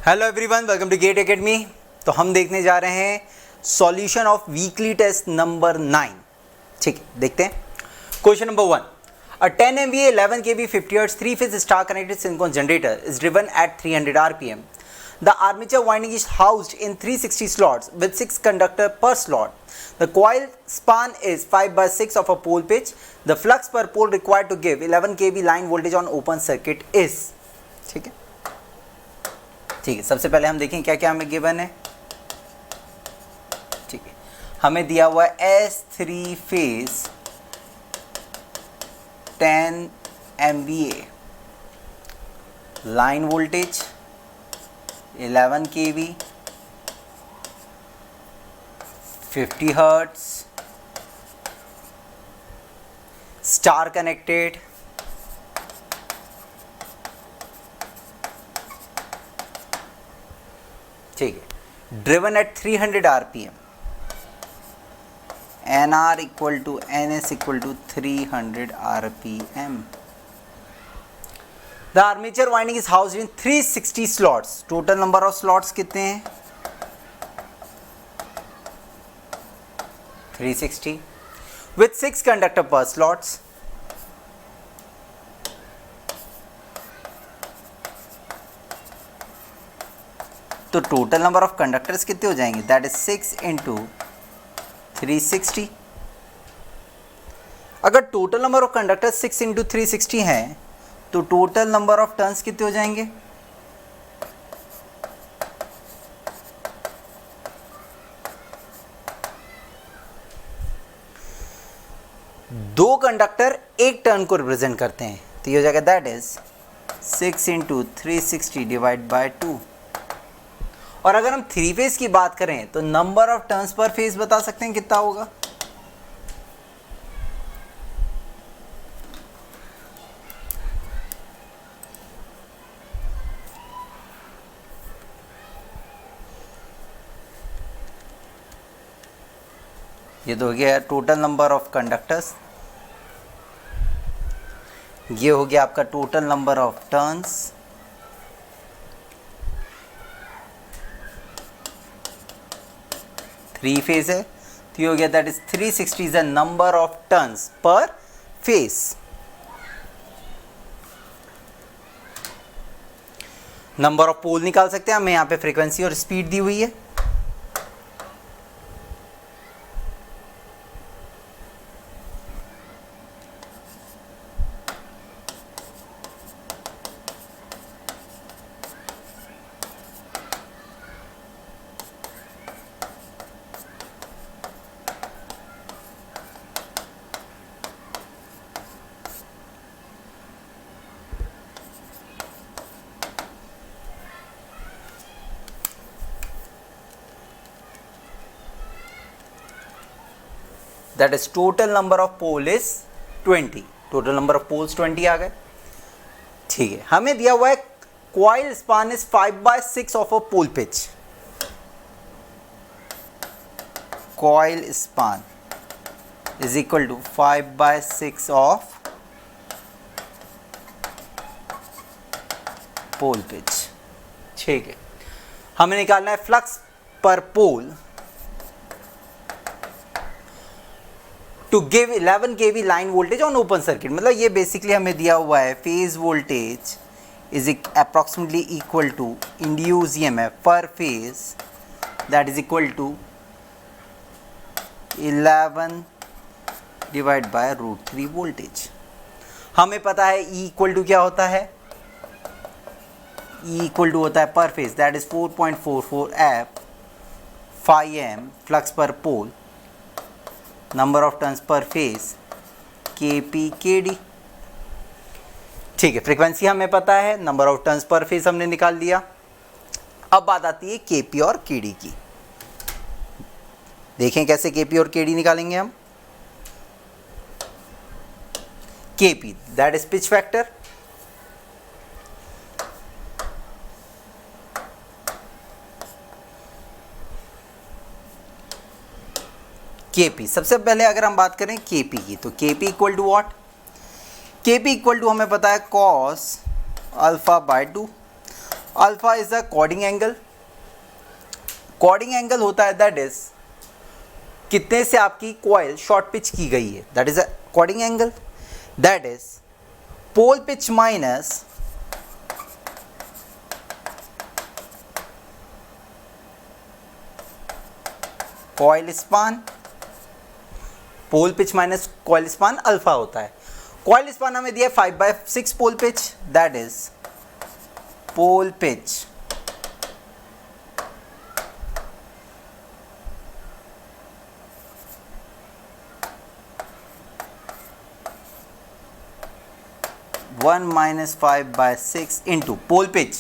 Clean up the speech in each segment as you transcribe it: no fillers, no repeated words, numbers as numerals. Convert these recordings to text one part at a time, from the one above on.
Hello everyone, welcome to GATE academy. तो हम देखने जा रहे हैं solution of weekly test number 9। ठीक है, देखते हैं question number 1। A 10 MVA 11 kV 50 Hz 3-phase star connected synchronous generator is driven at 300 rpm. The armature winding is housed in 360 slots with 6 conductors per slot. The coil span is 5/6 of a pole pitch. The flux per pole required to give 11 kV line voltage on open circuit is। ठीक है, सबसे पहले हम देखें क्या क्या हमें given है। ठीक है, हमें दिया हुआ है S3 phase 10 MVA line voltage 11 kV 50 hertz star connected. ठीक है, driven at 300 rpm, NR equal to NS equal to 300 rpm। The armature winding is housed in 360 slots. Total number of slots कितने हैं? 360 विथ 6 कंडक्टर पर स्लॉट्स। तो total number of conductors कितने हो जाएंगे? That is 6 into 360। अगर total number of conductors 6 into 360 है तो total number of turns कितने हो जाएंगे? दो कंडक्टर एक टर्न को रिप्रेजेंट करते हैं, तो ये हो जाएगा that is 6 into 360 divide by 2। और अगर हम थ्री फेज की बात करें तो number of turns per phase बता सकते हैं कितना होगा? ये तो हो गया टोटल नंबर ऑफ कंडक्टर्स, ये हो गया आपका total number of turns, three phase है तो ये हो गया that is 360 is the number of turns per phase. Number of pole निकाल सकते हैं हमें, यहाँ पे फ्रीक्वेंसी और स्पीड दी हुई है। That is total number of pole is 20। Total number of poles 20 आ गए। ठीक है, हमें दिया हुआ है coil span is 5/6 of a pole pitch. Coil span is equal to 5/6 of pole pitch. ठीक है, हमें निकालना है flux per pole to give 11 kV line voltage on open circuit. मतलब ये बेसिकली हमें दिया हुआ है phase voltage is approximately equal to induce EMF per phase that is equal to 11 divide by √3 voltage. हमें पता है E इक्वल टू क्या होता है? E इक्वल टू होता है per phase that is 4.44 F phi m flux per pole, number of turns per phase Kp Kd। ठीक है, फ्रीक्वेंसी हमें पता है, number of turns per phase हमने निकाल दिया। अब बात आती है Kp और Kd की। देखें कैसे Kp और Kd निकालेंगे हम। Kp that is pitch factor, Kp सबसे पहले अगर हम बात करें Kp की तो Kp equal to what? Kp equal to हमें पता है cos alpha by 2। Alpha is the chording angle. Chording angle होता है दैट इज कितने से आपकी कॉइल शॉर्ट पिच की गई है, that is a chording angle. That is pole pitch minus coil span. Pole pitch minus coil span alpha होता है. कॉइल स्पान हमें दिया 5/6 pole pitch, that is pole pitch one minus 5/6 into pole pitch.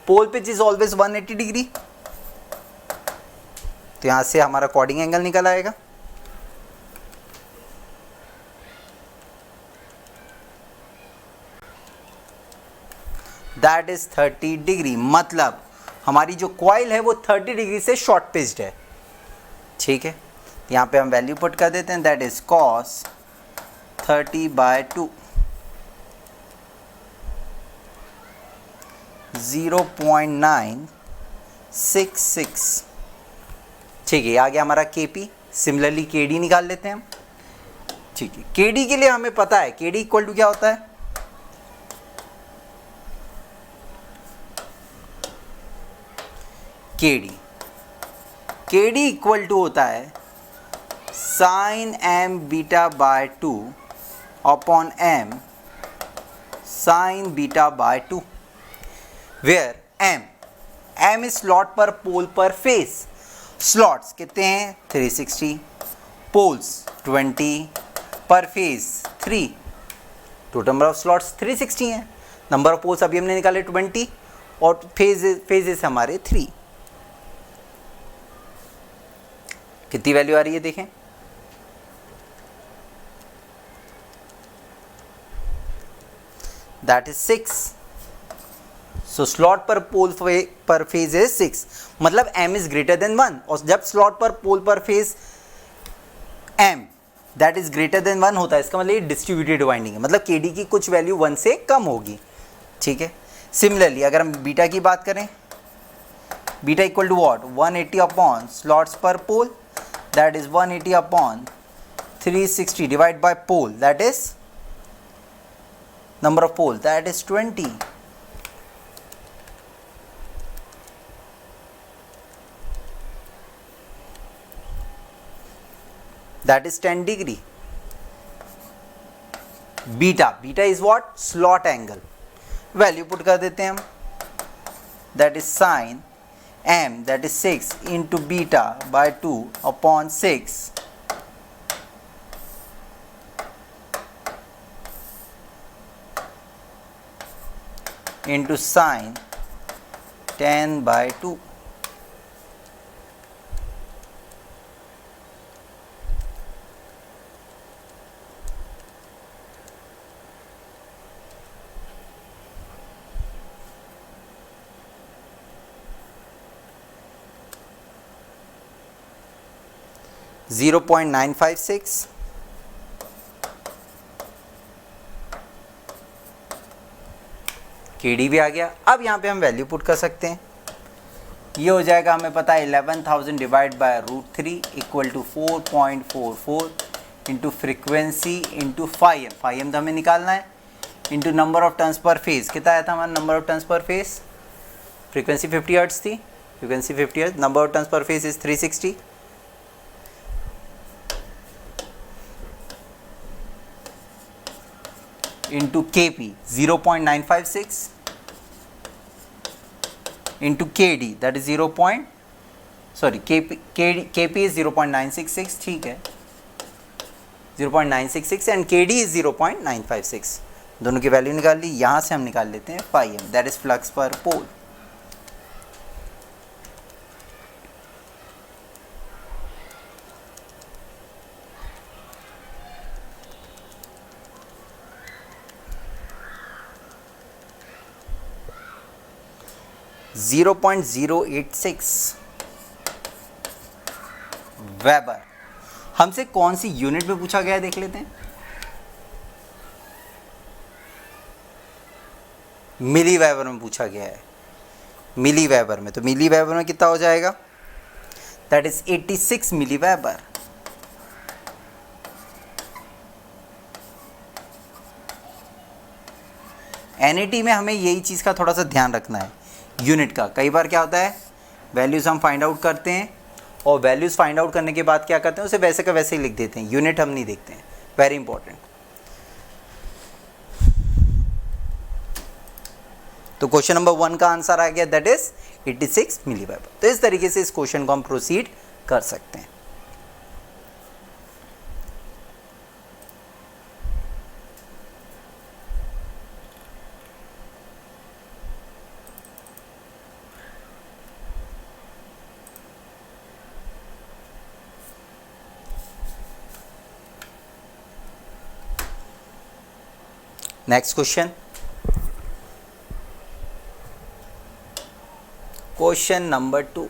Pole pitch is always 180 degree. तो यहां से हमारा कॉर्डिंग एंगल निकल आएगा. That is 30 degree. मतलब हमारी जो कॉइल है वो 30 डिग्री से शॉर्ट पिच्ड है. ठीक है, यहाँ पे हम वैल्यू पुट कर देते हैं. That is cos 30/2 0.966. ठीक है, ये आ गया हमारा KP. सिमिलरली KD निकाल लेते हैं हम. ठीक है, KD के लिए हमें पता है KD इक्वल टू क्या होता है. KD इक्वल टू होता है sine m beta by 2 upon m sine beta by 2, where m is slot per pole पर फेस. स्लॉट्स कितने हैं 360, पोल्स 20, पर face 3. Total number of slots 360 हैं. नंबर ऑफ पोल्स अभी हमने निकाले 20 और फेजेस हमारे 3. कितनी वैल्यू आ रही है देखें. That is 6. So slot per pole पर फेज इज 6. मतलब m इज ग्रेटर देन 1. और जब स्लॉट पर पोल पर phase m that is greater than 1 होता है, इसका मतलब ये डिस्ट्रीब्यूटेड वाइंडिंग है. मतलब KD की कुछ वैल्यू 1 से कम होगी. ठीक है. सिमिलरली अगर हम बीटा की बात करें, beta equal to what 180 upon slots per pole, that is 180 upon 360 divided by pole, that is number of pole, that is 20. That is 10 degree. Beta is what? Slot angle. Value put कर देते हैं हम. That is sine m, that is 6 into beta by 2 upon 6 into sine 10/2. (0.956) KD भी आ गया. अब यहाँ पे हम वैल्यू पुट कर सकते हैं. ये हो जाएगा, हमें पता है 11,000 divide by √3 equal to 4.44 into frequency into phi M तो हमें निकालना है, into number of turns per phase. कितना आया था हमारा number of turns per phase? Frequency 50 hertz थी. Frequency 50 hertz, number of turns per phase is 360. into KP 0.956 into KD that is KP is 0.966. ठीक है, 0.966 and KD is 0.956. दोनों की value निकाल ली. यहाँ से हम निकाल लेते हैं phi M, that is flux per pole. (0.086 weber. हमसे कौन सी यूनिट में पूछा गया है देख लेते हैं. मिली वेबर में पूछा गया है. मिली वेबर में, तो मिली वेबर में कितना हो जाएगा, दैट इज 86 मिली वेबर। एनएटी में हमें यही चीज़ का थोड़ा सा ध्यान रखना है, यूनिट का। कई बार क्या होता है, वैल्यूज़ हम फाइंड आउट करते हैं और वैल्यूज़ फाइंड आउट करने के बाद क्या करते हैं, उसे वैसे का वैसे ही लिख देते हैं, यूनिट हम नहीं देखते हैं। Very important. तो क्वेश्चन नंबर 1 का आंसर आ गया, दैट इज 86 मिली वेबर। तो इस तरीके से इस क्वेश्चन को हम प्रोसीड कर सकते हैं। Next question, question number 2।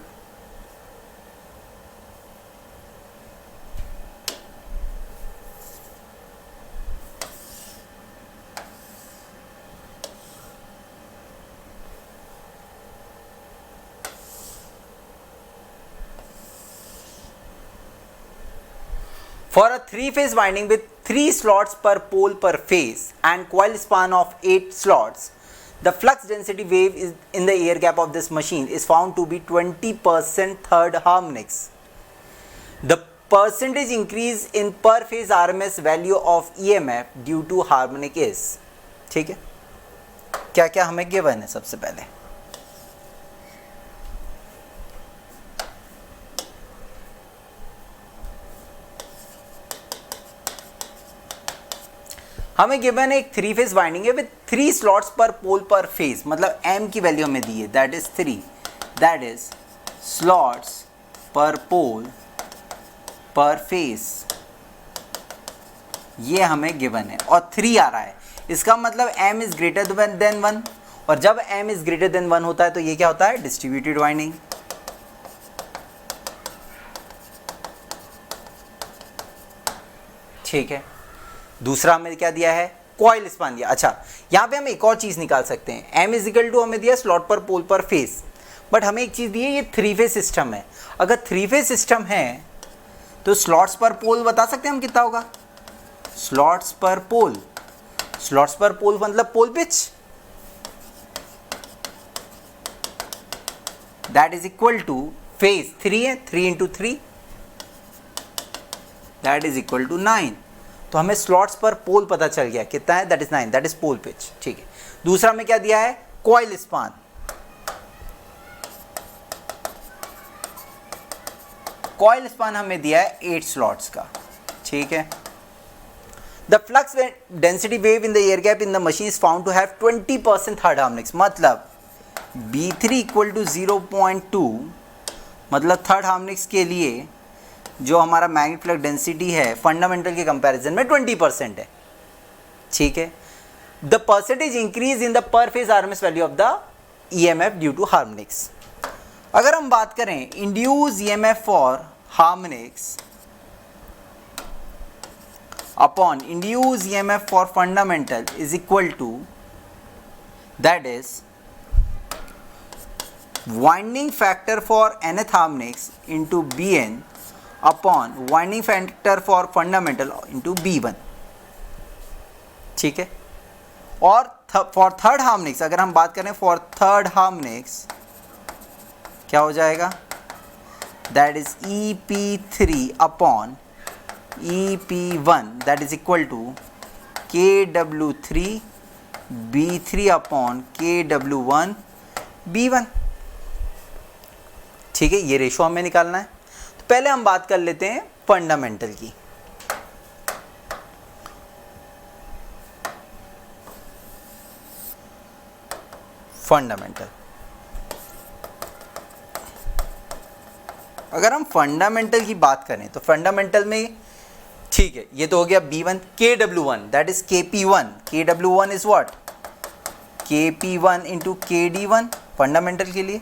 For a 3-phase winding with 3 slots per pole per phase and coil span of 8 slots, the flux density wave is in the air gap of this machine is found to be 20% third harmonics. The percentage increase in per phase RMS value of EMF due to harmonic is, ठीक है, क्या क्या हमें given है। सबसे पहले हमें given एक 3 फेज वाइंडिंग है विद 3 स्लॉट्स पर पोल पर फेज, मतलब एम की वैल्यू हमें दी है, that is 3, that is slots per pole पर फेज, ये हमें गिवन है और 3 आ रहा है। इसका मतलब m इज ग्रेटर देन 1, और जब m इज ग्रेटर देन 1 होता है तो ये क्या होता है, डिस्ट्रीब्यूटेड वाइंडिंग। ठीक है, दूसरा हमें क्या दिया है, कॉइल स्पान दिया। अच्छा, यहाँ पे हम एक और चीज़ निकाल सकते हैं, m इज इक्वल टू हमें दिया स्लॉट पर पोल पर फेस, बट हमें एक चीज़ दी है, ये 3 फेज सिस्टम है। अगर 3 फेज सिस्टम है तो स्लॉट्स पर पोल बता सकते हैं हम कितना होगा, स्लॉट्स पर पोल, स्लॉट्स पर पोल मतलब pole pitch, that is equal to phase 3 है, 3 into 3 that is equal to 9। तो हमें स्लॉट्स पर पोल पता चल गया कितना है, that is 9, that is pole pitch. ठीक है, दूसरा में क्या दिया है, कॉइल स्पान, कॉइल स्पान हमें दिया है 8 स्लॉट्स का। ठीक है, the flux density wave in the air gap in the machine is found to have 20% third harmonics, मतलब B3 इक्वल टू 0.2, मतलब थर्ड हार्मोनिक्स के लिए जो हमारा मैग्नेटिक फ्लक्स डेंसिटी है फंडामेंटल के कंपैरिजन में 20% है। ठीक है, the percentage increase in the per phase RMS value of the EMF due to harmonics. अगर हम बात करें induce EMF for harmonics upon induce EMF for fundamental is equal to, that is winding factor for nth harmonics into Bn upon winding factor for fundamental into B1। ठीक है, और for third harmonics अगर हम बात करें, for third harmonics क्या हो जाएगा, that is EP3 upon EP1 that is equal to KW3 B3 upon KW1 B1। ठीक है, ये रेशो हमें निकालना है। तो पहले हम बात कर लेते हैं फंडामेंटल की। फंडामेंटल, अगर हम फंडामेंटल की बात करें तो फंडामेंटल में, ठीक है, ये तो हो गया B1, KW1 that is KP1, KW1 is what, KP1 into KD1 fundamental के लिए,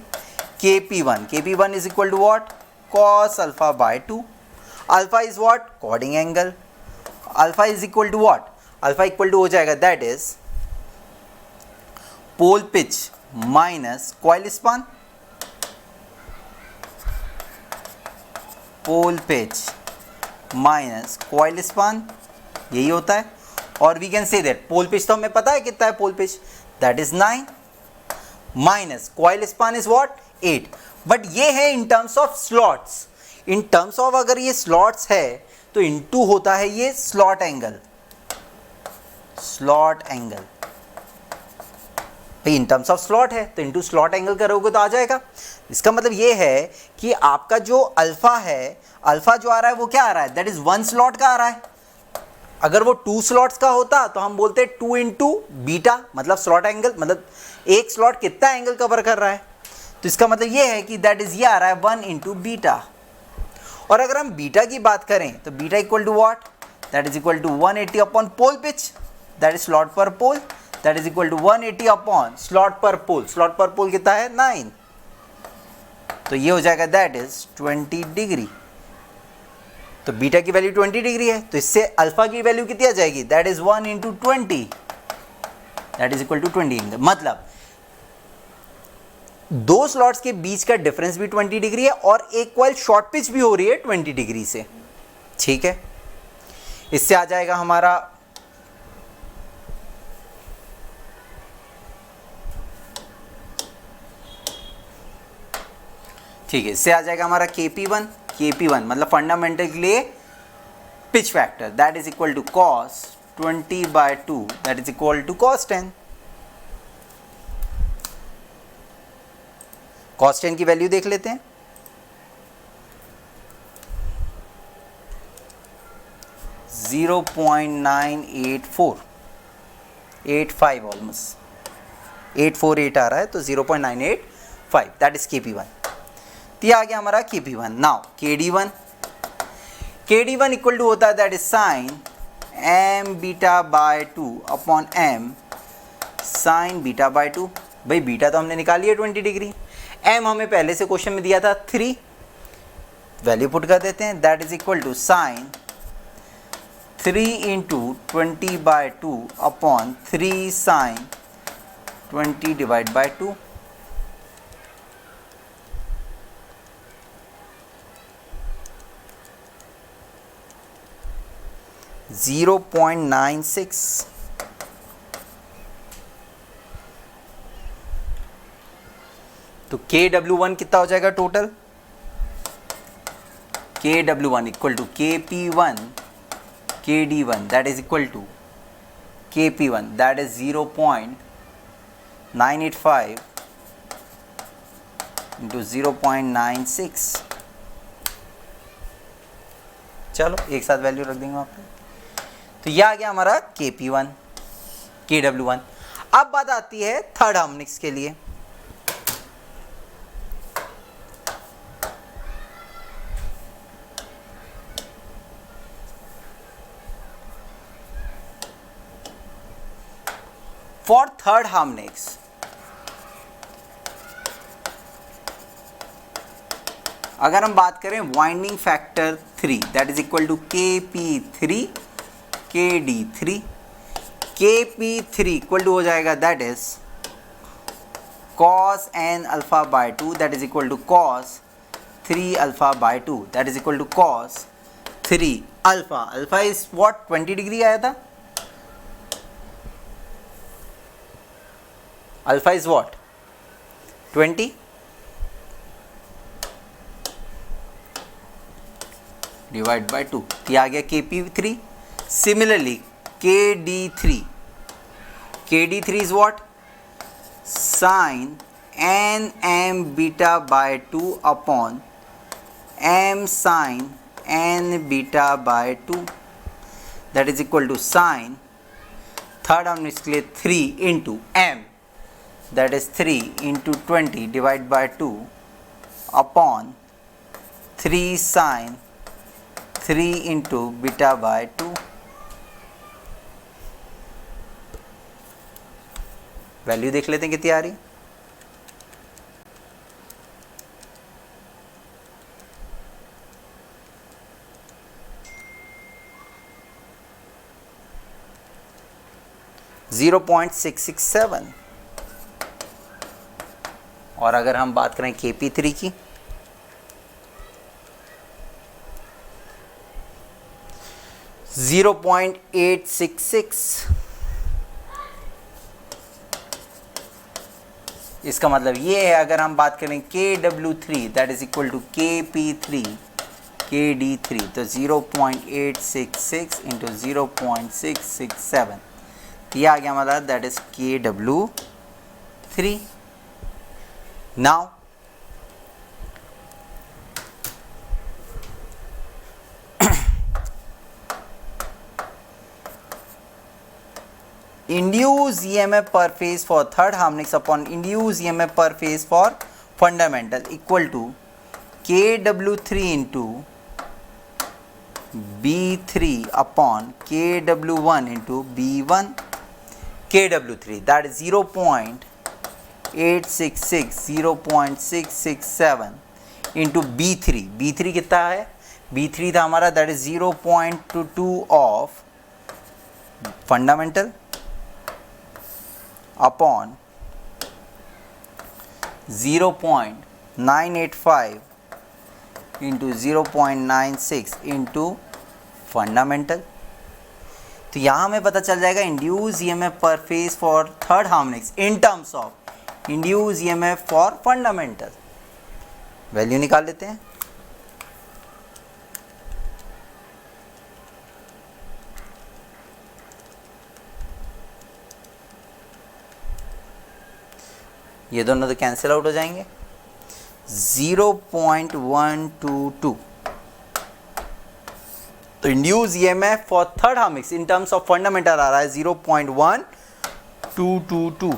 KP1 is equal to what, cos alpha by 2, alpha is what, chording angle, alpha is equal to what, alpha equal to हो जाएगा that is pole pitch minus coil span, pole pitch minus coil span, यही होता है। और we can say that pole pitch तो हमें पता है कितना है pole pitch, that is 9 minus coil span is what 8। But ये है इन terms of slots, in terms of अगर ये स्लॉट्स है तो इनटू होता है ये slot angle, slot angle in terms of slot है तो इनटू स्लॉट एंगल करोगे तो आ जाएगा। इसका मतलब ये है कि आपका जो अल्फा है, अल्फा जो आ रहा है वो क्या आ रहा है, दैट इज 1 स्लॉट का आ रहा है। अगर वो 2 स्लॉट्स का होता तो हम बोलते 2 इंटू बीटा, मतलब स्लॉट एंगल, मतलब एक स्लॉट कितना एंगल कवर कर रहा है। तो इसका मतलब ये है कि दैट इज ये आ रहा है 1 इंटू बीटा। और अगर हम बीटा की बात करें तो beta equal to what, that is equal to 180 upon pole pitch, that is slot per pole, that is equal to 180 upon slot per pole, slot per पोल कितना है 9, तो ये हो जाएगा दैट इज 20 डिग्री। तो बीटा की वैल्यू 20 डिग्री है, तो इससे अल्फा की वैल्यू कितनी आ जाएगी, that is 1 into 20, that is equal to 20। मतलब दो स्लॉट्स के बीच का डिफरेंस भी 20 डिग्री है और एक कॉइल शॉर्ट पिच भी हो रही है 20 डिग्री से। ठीक है, इससे आ जाएगा हमारा ठीक है, इससे आ जाएगा हमारा KP1 मतलब फंडामेंटल के लिए pitch factor, that is equal to cos 20/2, that is equal to cos 10। cos 10 की वैल्यू देख लेते हैं, (0.98485 ऑलमोस्ट 848 आ रहा है, तो 0.985, दैट इज KP1। तो आ गया हमारा KP1। Now KD1 equal to होता है that is sine m beta by 2 upon m sine beta by 2। भाई बीटा तो हमने निकाली है 20 डिग्री, m हमें पहले से क्वेश्चन में दिया था 3, वैल्यू पुट कर देते हैं, that is equal to sine 3 into 20/2 upon 3 sine 20 divide by 2। (0.96) तो KW1 कितना हो जाएगा total, KW1 equal to KP1 KD1, that is equal to KP1, that is 0.985 into 0.96। चलो एक साथ वैल्यू रख देंगे वहाँ पे। तो यह आ गया हमारा KP1 KW1। अब बात आती है थर्ड हार्मोनिक्स के लिए। फॉर थर्ड हार्मोनिक्स अगर हम बात करें winding factor 3, that is equal to KP3 KD3, KP3 equal to हो जाएगा that is cos n alpha by 2, that is equal to cos 3 alpha by 2, that is equal to cos 3 alpha. Alpha is what 20 degree आया था, alpha is what 20 divide by 2, ये आ गया KP3। Similarly KD3 is what sine n m beta by 2 upon m sine n beta by 2, that is equal to sine third हम इसके लिए 3 into m, that is 3 into 20 divide by 2 upon 3 sine 3 into beta by 2। Value देख लेते हैं कितनी आ रही, (0.667) और अगर हम बात करें Kp3 की, $0.866, इसका मतलब ये है अगर हम बात करें Kw3 that is equal to Kp3 Kd3, तो 0.866 इंटू 0.667, ये आ गया हमारा that is Kw3. Now induced EMF per phase for third harmonics upon induced EMF per phase for fundamental equal to Kw3 into B3 upon Kw1 into B1 Kw3, that is 0.866 0.667 into B3. B3 कितना है? B3 था हमारा that is 0.22 of fundamental upon 0.985 into 0.96 into fundamental. तो यहाँ हमें पता चल जाएगा induce EMF per phase for third harmonics in terms of induce EMF for fundamental. Value निकाल लेते हैं. ये दोनों तो कैंसिल आउट हो जाएंगे. 0.122. तो induce EMF for third harmonics in terms of fundamental आ रहा है 0.1222.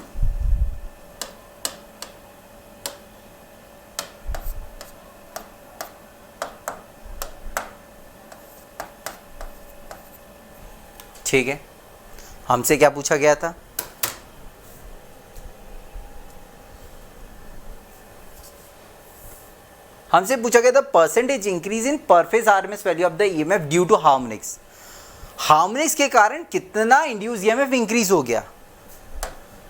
ठीक है. हमसे क्या पूछा गया था? हमसे पूछा गया था percentage increase in per phase RMS value of the EMF due to harmonics. Harmonics के कारण कितना इंड्यूस ईएमएफ इंक्रीज हो गया,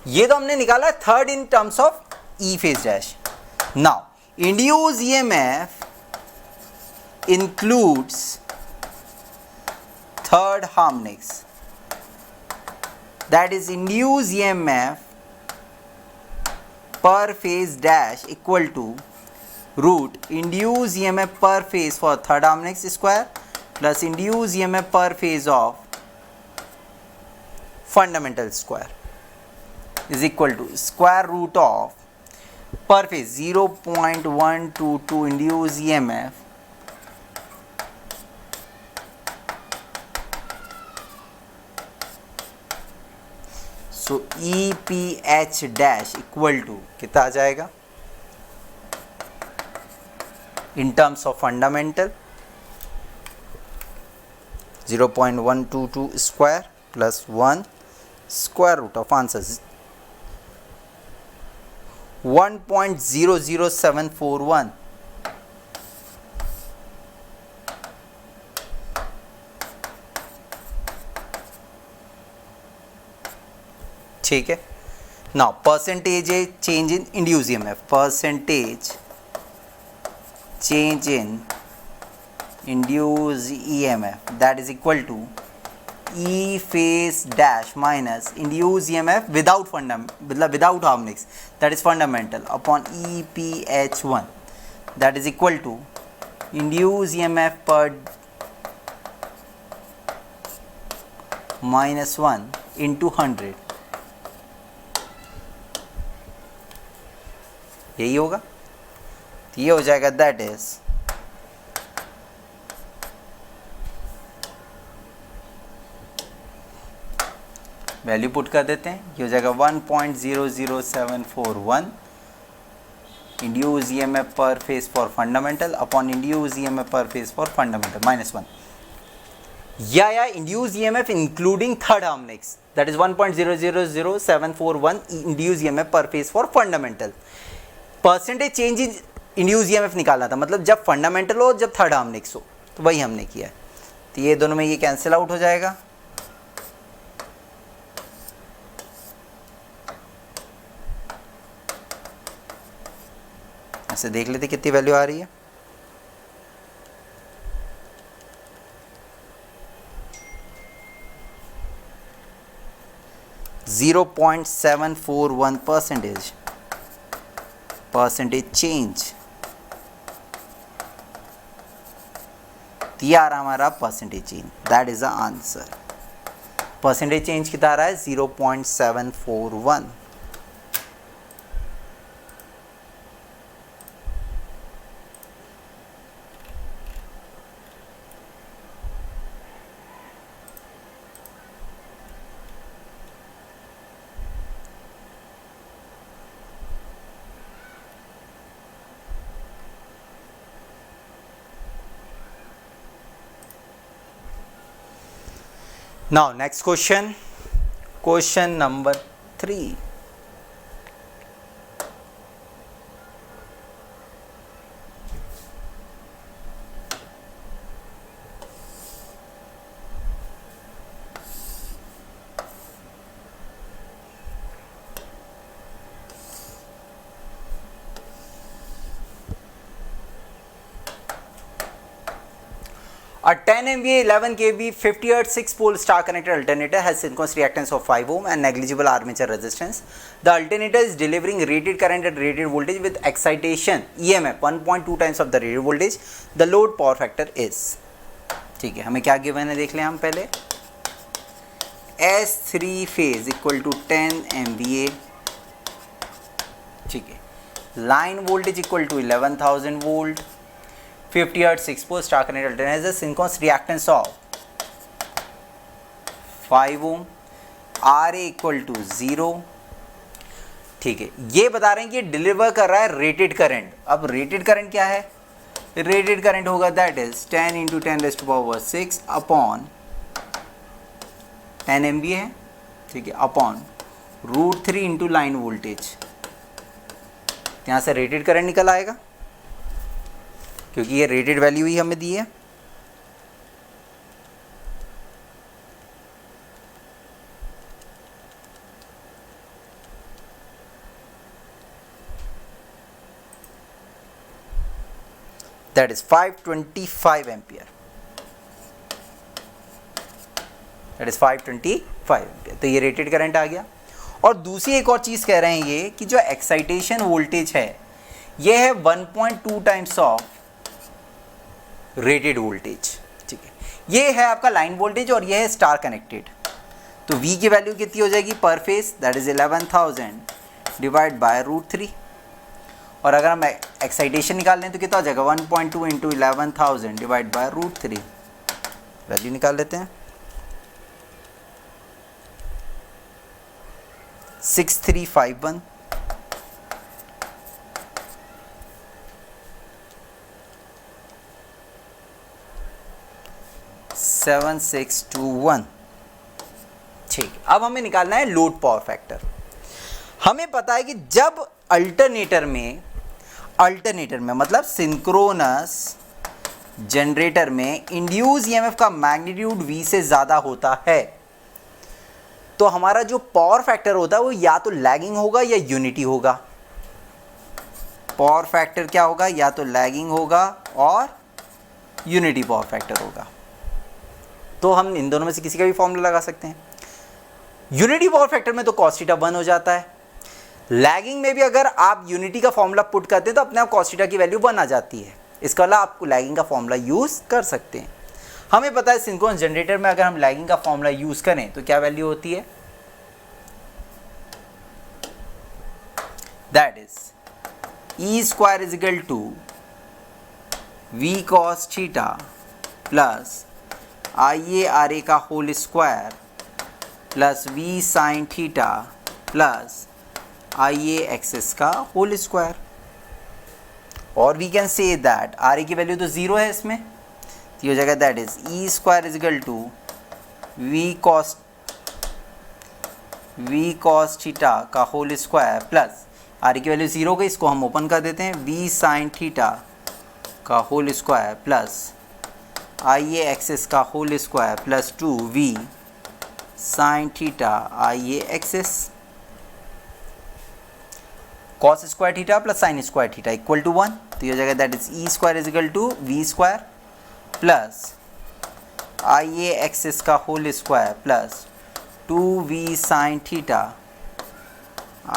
ये तो हमने निकाला third in terms of E phase dash. Now induce EMF includes third harmonics, that is induce EMF per phase dash equal to root induced EMF per phase for third harmonics square plus induced EMF per phase of fundamental square is equal to square root of per phase 0.122 induced EMF so EPH dash equal to कितना आ जाएगा in terms of fundamental 0.122 square plus 1 square root of answers 1.00741. ठीक है. now percentage change in induced EMF, percentage change in induced EMF that is equal to E phase dash minus induced EMF without without harmonics, that is fundamental, upon EPH1 that is equal to induced EMF per minus 1 into 100. यही होगा. ये हो जाएगा that is value put कर देते हैं. ये हो जाएगा 1.00741 induce EMF per phase for fundamental upon induce EMF per phase for fundamental minus 1. या induce EMF including third harmonics that is 1.00741 induce EMF per phase for fundamental. Percentage change in induce EMF निकालना था, मतलब जब fundamental हो जब third harmonics हो, तो वही हमने किया है. तो ये दोनों में ये कैंसिल आउट हो जाएगा. ऐसे देख लेते कितनी वैल्यू आ रही है। %0.741 परसेंटेज चेंज, दिया रहा हमारा percentage change, that is the answer. Percentage change कितना आ रहा है 0.741। Now next question, question number 3. A 10 MVA 11 kV 50 Hz 6 pole star connected alternator has synchronous reactance of 5 ohm and negligible armature resistance. The alternator is delivering rated current at rated voltage with excitation EMF 1.2 times of the rated voltage. The load power factor is, ठीक है, हमें क्या given है देख लें हम पहले। S3 phase equal to 10 MVA, ठीक है, line voltage equal to 11,000 volt, 50 Hz 6 pole star connected alternator has a synchronous reactance of 5 ohm, RA equal to 0, ठीक है। ये बता रहे हैं कि डिलीवर कर रहा है रेटेड करंट। अब रेटेड करंट क्या है? रेटेड करंट होगा that is 10 into 10⁻6 upon 10 MVA है, ठीक है, अपॉन √3 इंटू लाइन वोल्टेज। यहाँ से रेटेड करंट निकल आएगा क्योंकि ये रेटेड वैल्यू ही हमें दी है। That is 525 ampere, that is 525 ampere. तो ये रेटेड करंट आ गया। और दूसरी एक और चीज कह रहे हैं ये कि जो एक्साइटेशन वोल्टेज है ये है 1.2 टाइम्स ऑफ रेटेड वोल्टेज, ठीक है। ये है आपका लाइन वोल्टेज और ये है स्टार कनेक्टेड। तो V की वैल्यू कितनी हो जाएगी पर phase? That is 11,000 divide by √3। और अगर हम एक्साइटेशन निकाल लें तो कितना हो जाएगा 1.2 इंटू 11,000 डिवाइड बाय √3। वैल्यू निकाल लेते हैं 6351। सेवन 621, ठीक। अब हमें निकालना है लोड पावर फैक्टर। हमें पता है कि जब अल्टरनेटर में मतलब सिंक्रोनस जनरेटर में इंड्यूस ईएमएफ का मैग्नीट्यूड V से ज़्यादा होता है तो हमारा जो पावर फैक्टर होता है वो या तो लैगिंग होगा या यूनिटी होगा। पावर फैक्टर क्या होगा? या तो लैगिंग होगा और यूनिटी पावर फैक्टर होगा। तो हम इन दोनों में से किसी का भी फॉर्मूला लगा सकते हैं। यूनिटी पावर फैक्टर में तो cos थीटा 1 हो जाता है। लैगिंग में भी अगर आप यूनिटी का फॉर्मूला पुट करते हैं तो अपने आप cos थीटा की वैल्यू 1 आ जाती है। इसका अलावा आप लैगिंग का फॉर्मूला यूज़ कर सकते हैं। हमें पता है सिंक्रोनस जनरेटर में अगर हम लैगिंग का फॉर्मूला यूज़ करें तो क्या वैल्यू होती है? That is E² is equal to V cos theta plus IA का whole square plus V sin theta plus IA का होल स्क्वायर। और we can say that RA की वैल्यू तो 0 है इसमें, तो हो जाएगा that is E² is equal to V cos theta का होल स्क्वायर प्लस RA की वैल्यू 0 गई, इसको हम ओपन कर देते हैं, V sin थीटा का होल स्क्वायर प्लस IA का whole square plus 2V sin theta IA। Cos square theta plus sine square theta equal to 1, तो ये हो जाएगा that is E square is equal to V square plus I A axis का whole square plus 2v sine theta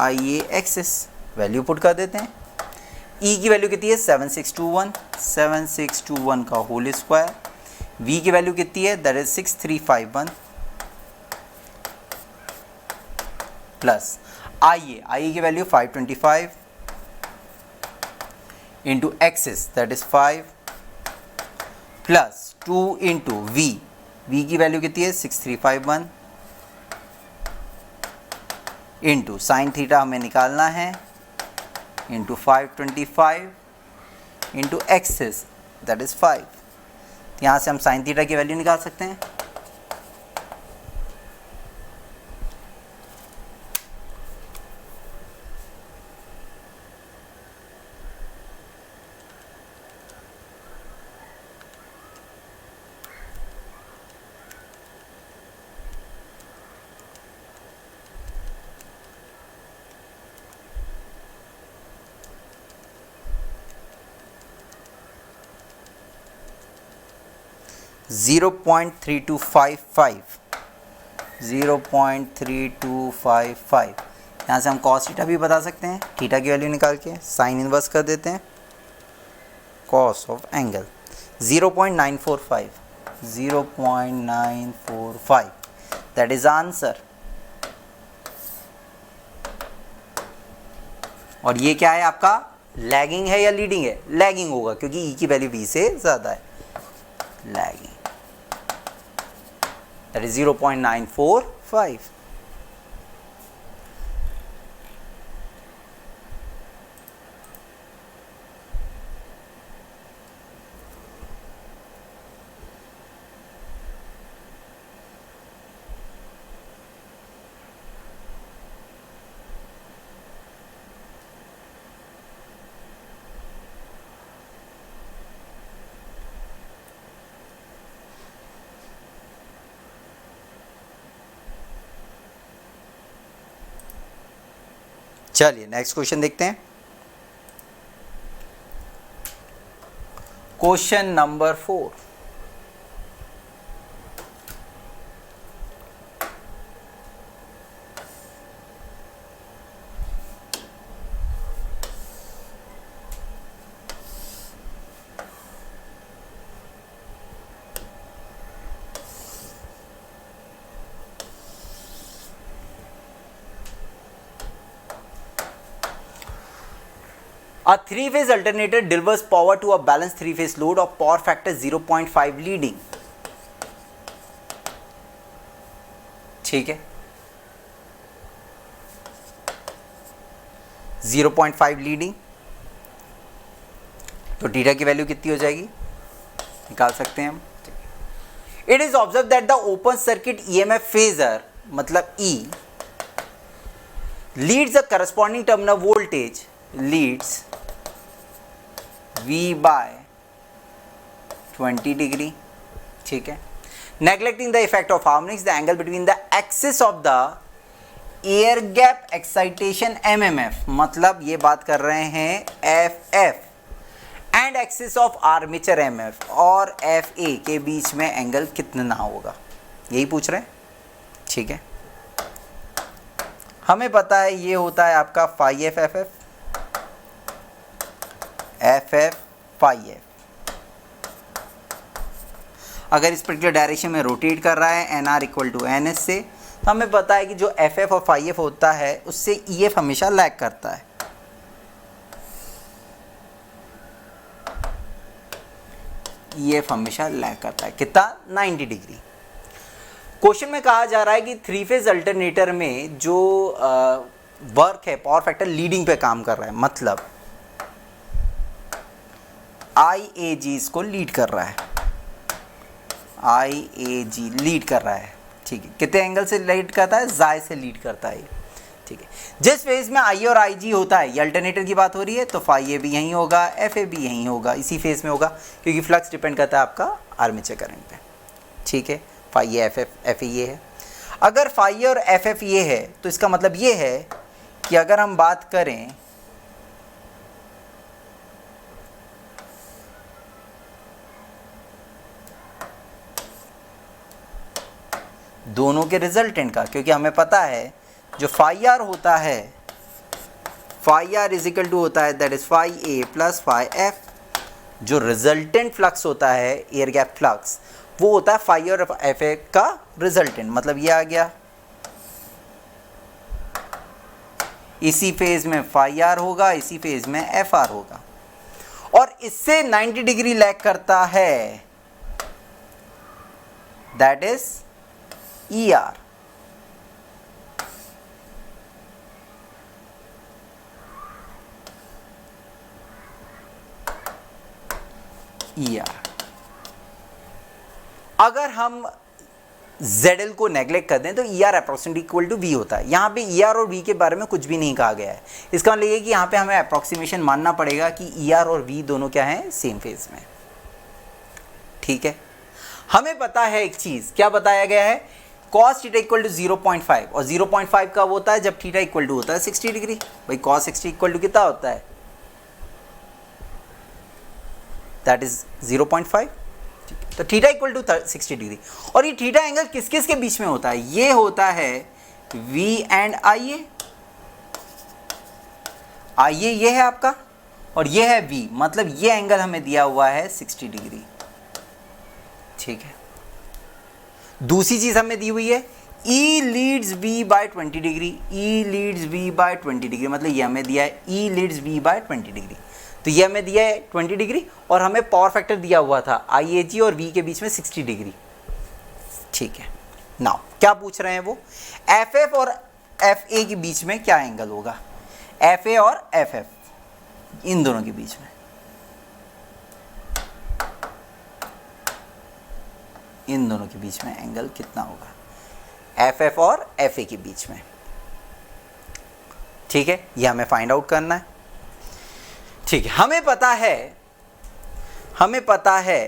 I A axis. Value put कर देते हैं। ई की value कितनी है 7621 का होल स्क्वायर, वी की वैल्यू कितनी है that is 6351 plus I A की value 525 into Xs that is 5 plus 2 into V की वैल्यू कितनी है 6351 इंटू साइन थीटा हमें निकालना है into 525 into Xs that is 5। यहाँ से हम साइन थीटा की वैल्यू निकाल सकते हैं। ज़ीरो पॉइंट 3255 यहाँ से हम कॉस थीटा भी बता सकते हैं, थीटा की वैल्यू निकाल के साइन इनवर्स कर देते हैं cos of angle 0.945 that is answer. और ये क्या है आपका लैगिंग है या लीडिंग है? लैगिंग होगा क्योंकि ई की वैल्यू वी से ज़्यादा है, लैगिंग that is 0.945। चलिए नेक्स्ट क्वेश्चन देखते हैं। Question number 4। A three-phase alternator delivers power to a balanced three-phase load of power factor 0.5 leading। ठीक है, 0.5 लीडिंग, तो थीटा की वैल्यू कितनी हो जाएगी निकाल सकते हैं हम। It is observe that the open circuit EMF phasor मतलब E leads the corresponding terminal voltage leads V by 20 degree. ठीक है, neglecting the effect of harmonics, the angle between the axis of the air gap excitation MMF मतलब ये बात कर रहे हैं FF and axis of armature MF और FA के बीच में एंगल कितना होगा, यही पूछ रहे हैं। ठीक है, हमें पता है ये होता है आपका phi F F F phi F. अगर इस पर्टिकुलर डायरेक्शन में रोटेट कर रहा है N R equal to N S से, तो हमें पता है कि जो एफ एफ और फाई एफ होता है उससे ई एफ हमेशा लैग करता है। ई एफ हमेशा लैग करता है कितना 90 डिग्री। क्वेश्चन में कहा जा रहा है कि थ्री फेज अल्टरनेटर में जो वर्क है पावर फैक्टर लीडिंग पे काम कर रहा है, मतलब IAG इसको लीड कर रहा है, IAG लीड कर रहा है। ठीक है, कितने एंगल से लीड करता है? जाय से लीड करता है। ठीक है, जिस फेज में आई और IG होता है, ये अल्टरनेटर की बात हो रही है, तो फाई ए भी यहीं होगा, FA भी यहीं होगा, इसी फेज में होगा, क्योंकि फ्लक्स डिपेंड करता है आपका आर्मेचर करंट पे। ठीक है, फाई ए FA ये है। अगर फाई ए और FF ये है तो इसका मतलब ये है कि अगर हम बात करें दोनों के रिजल्टेंट का, क्योंकि हमें पता है जो फाई आर होता है, phi R is equal to होता है that is phi A plus phi F. जो रिजल्टेंट फ्लक्स होता है एयर गैप फ्लक्स, वो होता है फाई और एफ ए का रिजल्टेंट। मतलब ये आ गया, इसी फेज में फाई आर होगा, इसी फेज में एफ आर होगा, और इससे 90 डिग्री लैग करता है, that is E R. E R. अगर हम ZL को नेग्लेक्ट कर दें तो E R approximately equal to V होता है। यहाँ पे ई आर और वी के बारे में कुछ भी नहीं कहा गया है। इसका मतलब ये कि यहाँ पे हमें अप्रोक्सीमेशन मानना पड़ेगा कि ई आर और वी दोनों क्या हैं, सेम फेज में। ठीक है, हमें पता है एक चीज़, क्या बताया गया है, cos थीटा इक्वल टू 0.5, और 0.5 कब होता है, जब थीटा इक्वल टू होता है 60 डिग्री। भाई cos 60 इक्वल टू कितना होता है, दैट इज 0.5। तो थीटा इक्वल टू 60 डिग्री। और ये थीटा एंगल किस किस के बीच में होता है, ये होता है V एंड IA। IA ये है आपका और ये है V, मतलब ये एंगल हमें दिया हुआ है 60 डिग्री। ठीक है, दूसरी चीज हमें दी हुई है E leads V by 20 degree. E leads V by 20 degree, मतलब ये हमें दिया है E leads V by 20 degree. तो ये हमें दिया है 20 डिग्री, और हमें पावर फैक्टर दिया हुआ था IAG और V के बीच में 60 डिग्री। ठीक है, नाउ क्या पूछ रहे हैं वो, FF और FA के बीच में क्या एंगल होगा, FA और FF इन दोनों के बीच में, इन दोनों के बीच में एंगल कितना होगा, FF और FA के बीच में। ठीक है, ये हमें फाइंड आउट करना है। ठीक है, हमें पता है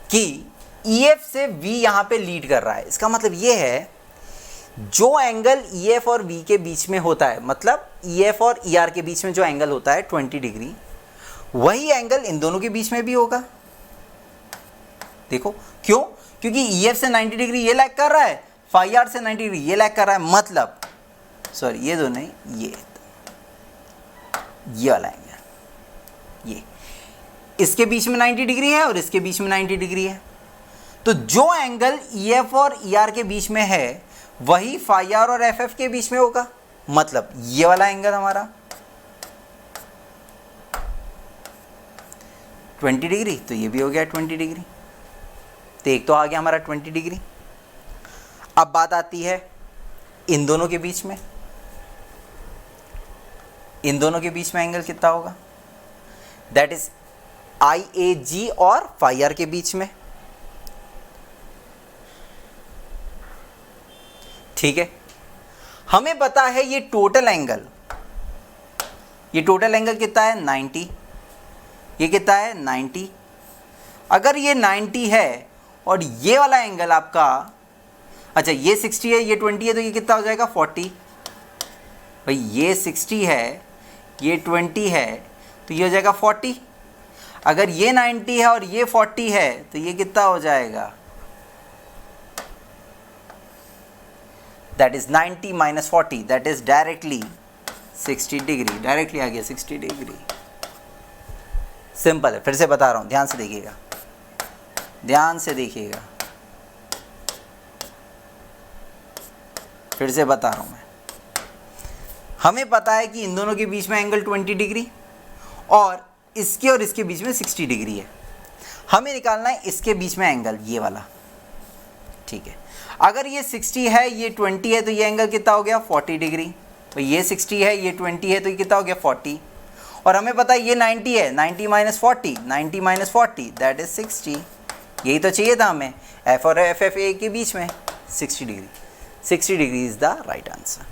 कि EF से V यहां पे लीड कर रहा है। इसका मतलब ये है जो एंगल EF और V के बीच में होता है, मतलब EF और ER के बीच में जो एंगल होता है 20 डिग्री, वही एंगल इन दोनों के बीच में भी होगा। देखो क्यों, क्योंकि EF से 90 डिग्री ये लैग कर रहा है, फाई आर से 90 डिग्री ये लैग कर रहा है, मतलब सॉरी ये दो नहीं, ये वाला एंगल, ये इसके बीच में 90 डिग्री है और इसके बीच में 90 डिग्री है। तो जो एंगल EF और ER के बीच में है वही फाई आर और FF के बीच में होगा, मतलब ये वाला एंगल हमारा 20 डिग्री, तो ये भी हो गया 20 डिग्री। तो एक तो आ गया हमारा 20 डिग्री। अब बात आती है इन दोनों के बीच में, इन दोनों के बीच में एंगल कितना होगा, दैट इज IAG और फाई आर के बीच में। ठीक है, हमें पता है ये टोटल एंगल कितना है, 90। ये कितना है, 90। अगर ये 90 है और ये वाला एंगल आपका, अच्छा ये 60 है, ये 20 है, तो ये कितना हो जाएगा, 40। भाई ये 60 है, ये 20 है, तो ये हो जाएगा 40। अगर ये 90 है और ये 40 है, तो ये कितना हो जाएगा, that is 90 minus 40, that is directly 60 degree. Directly आ गया 60 डिग्री। सिंपल है, फिर से बता रहा हूं, ध्यान से देखिएगा, ध्यान से देखिएगा, फिर से बता रहा हूं मैं। हमें पता है कि इन दोनों के बीच में एंगल 20 डिग्री और इसके और इसके बीच में 60 डिग्री है। हमें निकालना है इसके बीच में एंगल, ये वाला। ठीक है, अगर ये 60 है, ये 20 है, तो ये एंगल कितना हो गया, 40 डिग्री। तो ये 60 है, ये 20 है, तो ये कितना हो गया, 40। और हमें पता है ये 90 है, 90 माइनस 40, 90 माइनस 40 दैट इज 60। यही तो चाहिए था हमें, F और FFA के बीच में 60 degree. 60 degree is the right answer.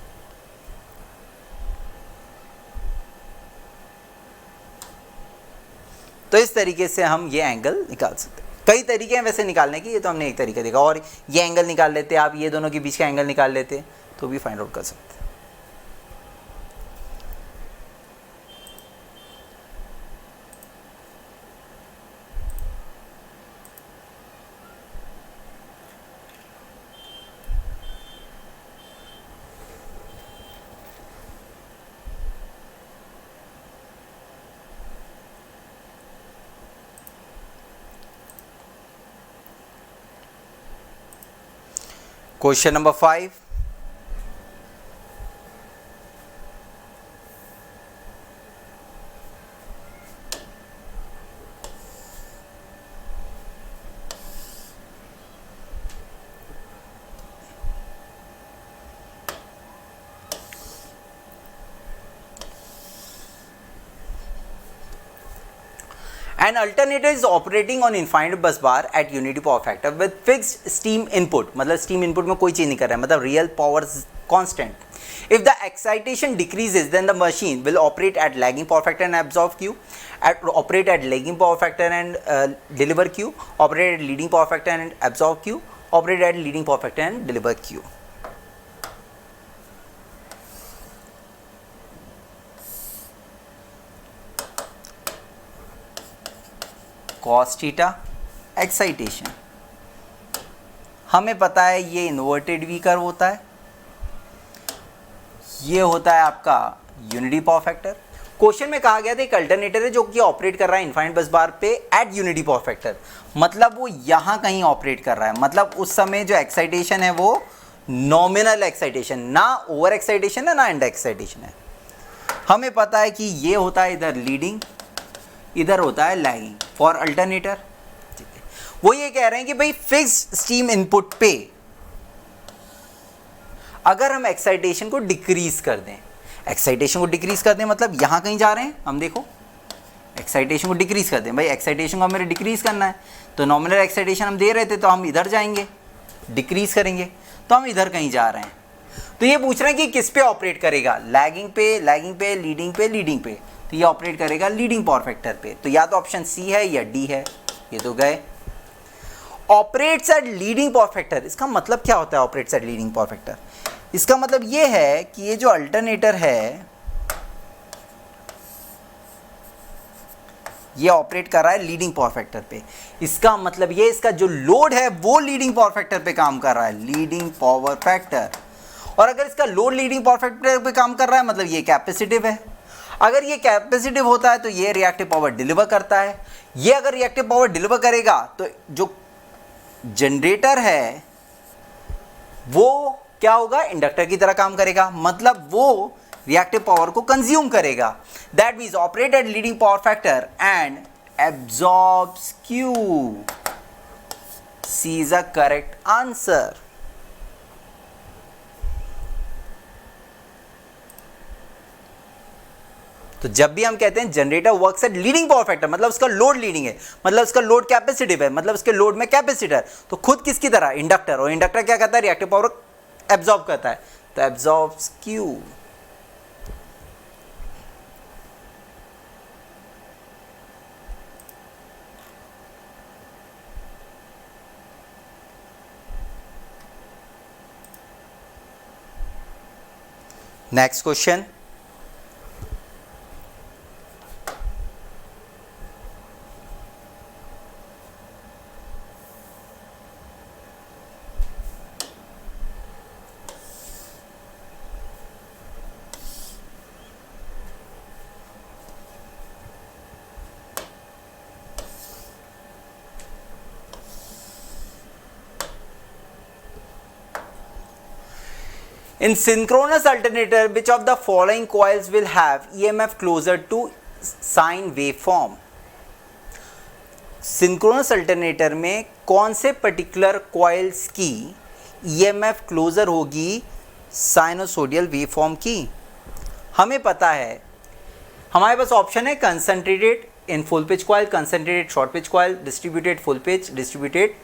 तो इस तरीके से हम ये एंगल निकाल सकते हैं। कई तरीके हैं वैसे निकालने के, ये तो हमने एक तरीका देखा। और ये एंगल निकाल लेते, आप ये दोनों के बीच का एंगल निकाल लेते तो भी फाइंड आउट कर सकते हैं। Question number 5, An alternator is operating on infinite bus bar at unity power factor with fixed steam input. मतलब steam input में कोई चेंज नहीं कर रहा है, मतलब real power constant. If the excitation decreases, then the machine will operate at lagging power factor and absorb Q, operate at lagging power factor and deliver Q, operate at leading power factor and absorb Q, operate at leading power factor and deliver Q. cos theta excitation, हमें पता है ये inverted we curve होता है, ये होता है आपका यूनिटी पावर फैक्टर। क्वेश्चन में कहा गया था एक अल्टरनेटर है जो कि ऑपरेट कर रहा है इनफाइनाइट बस बार पे एट यूनिटी पावर फैक्टर, मतलब वो यहां कहीं ऑपरेट कर रहा है, मतलब उस समय जो एक्साइटेशन है वो नॉमिनल एक्साइटेशन, ना ओवर एक्साइटेशन है ना अंडर एक्साइटेशन है। हमें पता है कि ये होता है इधर लीडिंग, इधर होता है लैगिंग फॉर अल्टरनेटर। ठीक है, वो ये कह रहे हैं कि भाई फिक्स्ड स्टीम इनपुट पे अगर हम एक्साइटेशन को डिक्रीज कर दें, एक्साइटेशन को डिक्रीज कर दें मतलब यहां कहीं जा रहे हैं हम, देखो एक्साइटेशन को डिक्रीज कर दें, भाई एक्साइटेशन को हमें डिक्रीज करना है तो नॉमिनल एक्साइटेशन हम दे रहे थे तो हम इधर जाएंगे, डिक्रीज करेंगे तो हम इधर कहीं जा रहे हैं। तो ये पूछ रहे हैं कि किस पे ऑपरेट करेगा, लैगिंग पे, लैगिंग पे, लीडिंग पे, लीडिंग पे, तो ये ऑपरेट करेगा लीडिंग पावर फैक्टर पे। तो या तो ऑप्शन सी है या डी है, ये तो गए। Operates at leading power factor, इसका मतलब क्या होता है operates at leading power factor? इसका मतलब ये है कि ये जो अल्टरनेटर है ये ऑपरेट कर रहा है लीडिंग पावर फैक्टर पे, इसका मतलब ये इसका जो लोड है वो लीडिंग पावर फैक्टर पे काम कर रहा है, लीडिंग पावर फैक्टर। और अगर इसका लोड लीडिंग पावर फैक्टर पे काम कर रहा है मतलब ये कैपेसिटिव है, अगर ये कैपेसिटिव होता है तो ये रिएक्टिव पावर डिलीवर करता है, ये अगर रिएक्टिव पावर डिलीवर करेगा तो जो जनरेटर है वो क्या होगा, इंडक्टर की तरह काम करेगा, मतलब वो रिएक्टिव पावर को कंज्यूम करेगा। That means operate at leading power factor and absorbs Q। C is a correct answer. तो जब भी हम कहते हैं generator works at leading power factor मतलब उसका लोड लीडिंग है, मतलब उसका लोड कैपेसिटिव है, मतलब उसके लोड में कैपेसिटर, तो खुद किसकी तरह, इंडक्टर, और इंडक्टर क्या करता है, रिएक्टिव पावर एब्जॉर्ब करता है, तो absorbs Q। Next question, in synchronous alternator which of the following coils will have EMF closer to sine waveform? Synchronous alternator में कौन से पर्टिकुलर कॉइल्स की EMF क्लोजर होगी साइनोसोडियल वेवफॉर्म की? हमें पता है, हमारे पास ऑप्शन है concentrated in full pitch coil, concentrated short pitch coil, distributed full pitch, distributed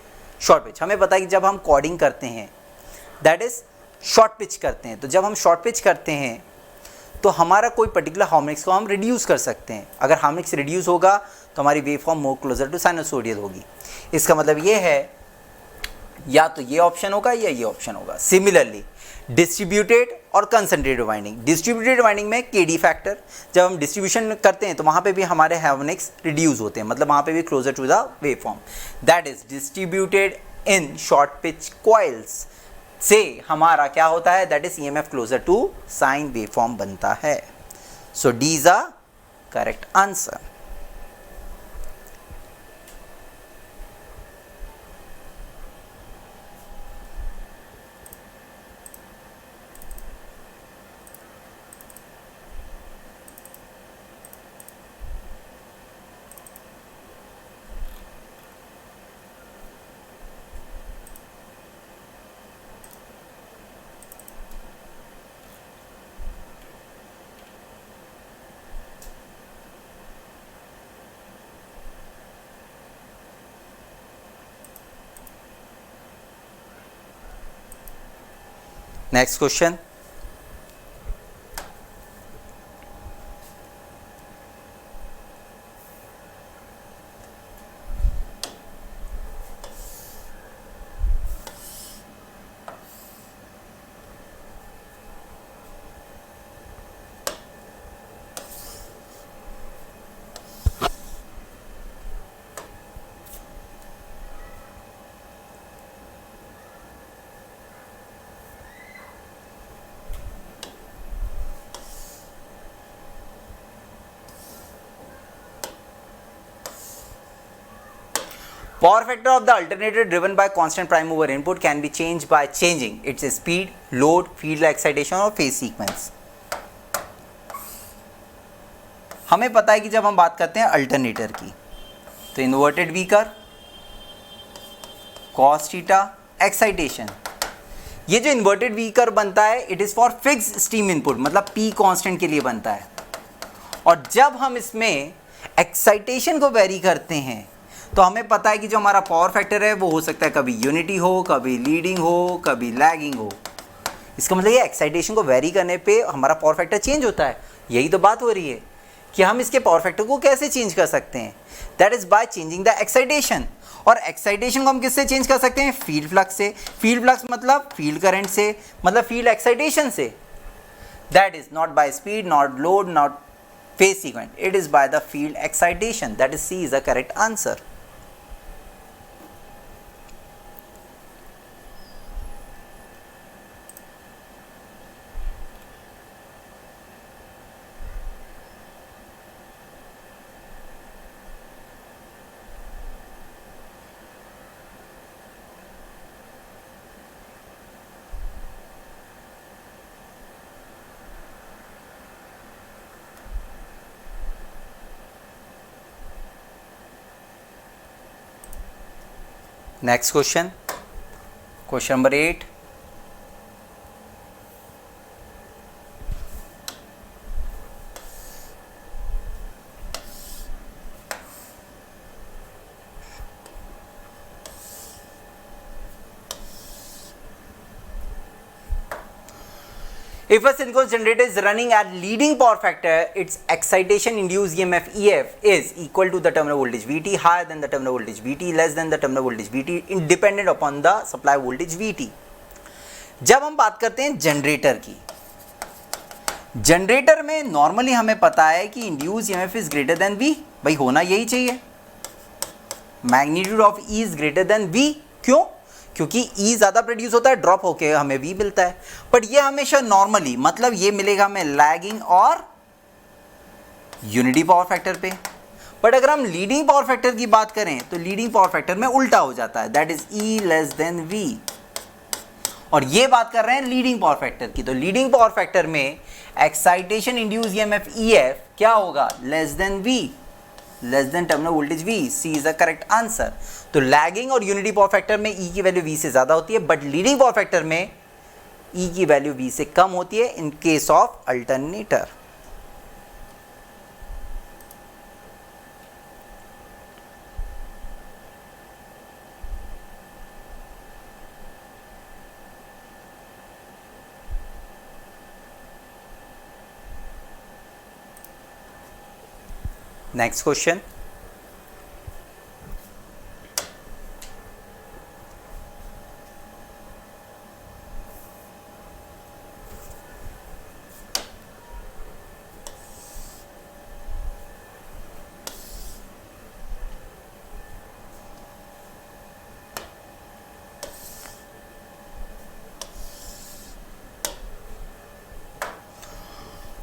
short pitch. हमें पता है कि जब हम कॉर्डिंग करते हैं दैट इज शॉर्ट पिच करते हैं, तो जब हम शॉर्ट पिच करते हैं तो हमारा कोई पर्टिकुलर हार्मोनिक्स को हम रिड्यूस कर सकते हैं। अगर हार्मोनिक्स रिड्यूस होगा तो हमारी waveform more closer to sinusoidal होगी। इसका मतलब ये है या तो ये ऑप्शन होगा या ये ऑप्शन होगा। सिमिलरली डिस्ट्रीब्यूटेड और कंसंट्रेटेड वाइंडिंग, डिस्ट्रीब्यूटेड वाइंडिंग में केडी फैक्टर, जब हम डिस्ट्रीब्यूशन करते हैं तो वहाँ पे भी हमारे हार्मोनिक्स रिड्यूस होते हैं, मतलब वहाँ पे भी closer to the waveform. That is distributed in short pitch coils से हमारा क्या होता है, that is EMF closer to sine waveform बनता है। So D is a correct answer. Next question, power factor of the alternator driven by constant prime mover input can be changed by changing its speed, load, field excitation और phase sequence। हमें पता है कि जब हम बात करते हैं अल्टरनेटर की तो inverted we curve, cos theta, excitation, ये जो इन्वर्टेड वी कर्व बनता है it is for fixed steam input, मतलब P कांस्टेंट के लिए बनता है। और जब हम इसमें एक्साइटेशन को वेरी करते हैं तो हमें पता है कि जो हमारा पावर फैक्टर है वो हो सकता है कभी यूनिटी हो, कभी लीडिंग हो, कभी लैगिंग हो। इसका मतलब ये एक्साइटेशन को वेरी करने पे हमारा पावर फैक्टर चेंज होता है। यही तो बात हो रही है कि हम इसके पावर फैक्टर को कैसे चेंज कर सकते हैं, that is by changing the excitation. और एक्साइटेशन को हम किससे चेंज कर सकते हैं? फील्ड फ्लक्स से। फील्ड फ्लक्स मतलब फील्ड करंट से, मतलब फील्ड एक्साइटेशन से। That is not by speed, not load, not phase sequence, it is by the field excitation. That is C is the correct answer. Next question, question number 8, if a synchronous generator is running at leading power factor, its excitation induced EMF EF is equal to the terminal voltage VT, higher than the terminal voltage VT, less than the terminal voltage VT, independent upon the supply voltage VT। जब हम बात करते हैं generator की, generator में normally हमें पता है कि induce EMF is greater than V, भाई होना यही चाहिए। Magnitude of E is greater than V, क्यों? क्योंकि E ज़्यादा प्रोड्यूस होता है, ड्रॉप होके हमें V मिलता है। बट ये हमेशा नॉर्मली, मतलब ये मिलेगा हमें लैगिंग और यूनिटी पावर फैक्टर पे। बट अगर हम लीडिंग पावर फैक्टर की बात करें तो लीडिंग पावर फैक्टर में उल्टा हो जाता है, that is E less than V। और ये बात कर रहे हैं लीडिंग पावर फैक्टर की, तो लीडिंग पावर फैक्टर में एक्साइटेशन इंड्यूस EMF EF क्या होगा? Less than V, less than terminal voltage V। C is the correct answer. तो लैगिंग और यूनिटी पावर फैक्टर में E की वैल्यू V से ज़्यादा होती है, बट लीडिंग पावर फैक्टर में E की वैल्यू V से कम होती है in case of alternator. Next question,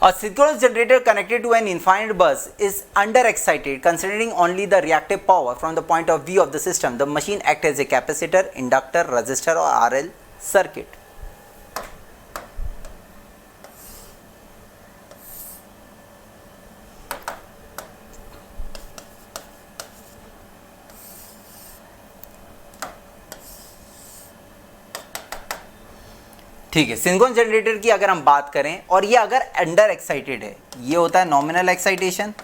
a synchronous generator connected to an infinite bus is under-excited. Considering only the reactive power from the point of view of the system, the machine acts as a capacitor, inductor, resistor or RL circuit. ठीक है, synchronous generator की अगर हम बात करें और ये अगर अंडर एक्साइटेड है, ये होता है नॉमिनल एक्साइटेशन,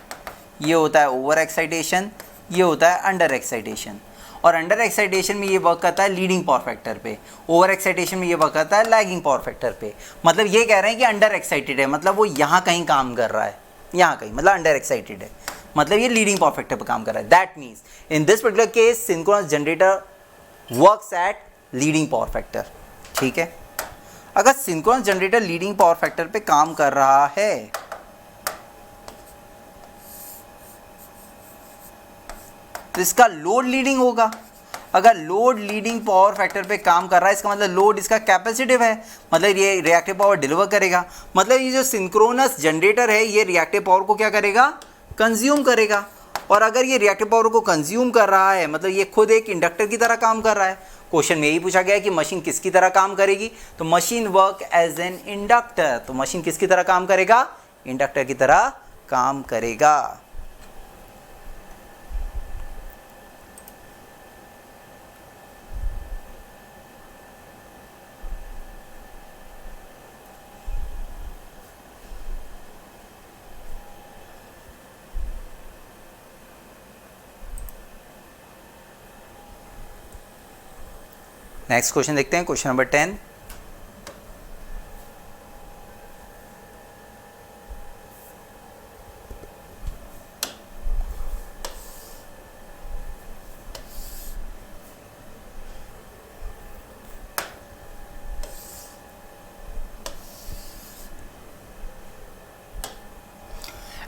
ये होता है ओवर एक्साइटेशन, ये होता है अंडर एक्साइटेशन। और अंडर एक्साइटेशन में ये वर्क करता है लीडिंग पावर फैक्टर पे, ओवर एक्साइटेशन में ये वर्क करता है लैगिंग पावर फैक्टर पे। मतलब ये कह रहे हैं कि अंडर एक्साइटेड है, मतलब वो यहाँ कहीं काम कर रहा है, यहाँ कहीं, मतलब अंडर एक्साइटेड है, मतलब ये लीडिंग पावर फैक्टर पे काम कर रहा है। That means in this particular case synchronous generator works at leading power factor. ठीक है, अगर synchronous generator leading power factor पे काम कर रहा है तो इसका लोड लीडिंग होगा। अगर लोड लीडिंग पावर फैक्टर पे काम कर रहा है इसका मतलब लोड इसका कैपेसिटिव है, मतलब ये रिएक्टिव पावर डिलीवर करेगा। मतलब ये जो सिंक्रोनस जनरेटर है ये रिएक्टिव पावर को क्या करेगा, कंज्यूम करेगा। और अगर ये रिएक्टिव पावर को कंज्यूम कर रहा है मतलब ये खुद एक इंडक्टर की तरह काम कर रहा है। क्वेश्चन में यही पूछा गया है कि मशीन किसकी तरह काम करेगी, तो machine work as an inductor. तो मशीन किसकी तरह काम करेगा, इंडक्टर की तरह काम करेगा। नेक्स्ट क्वेश्चन देखते हैं, question number 10।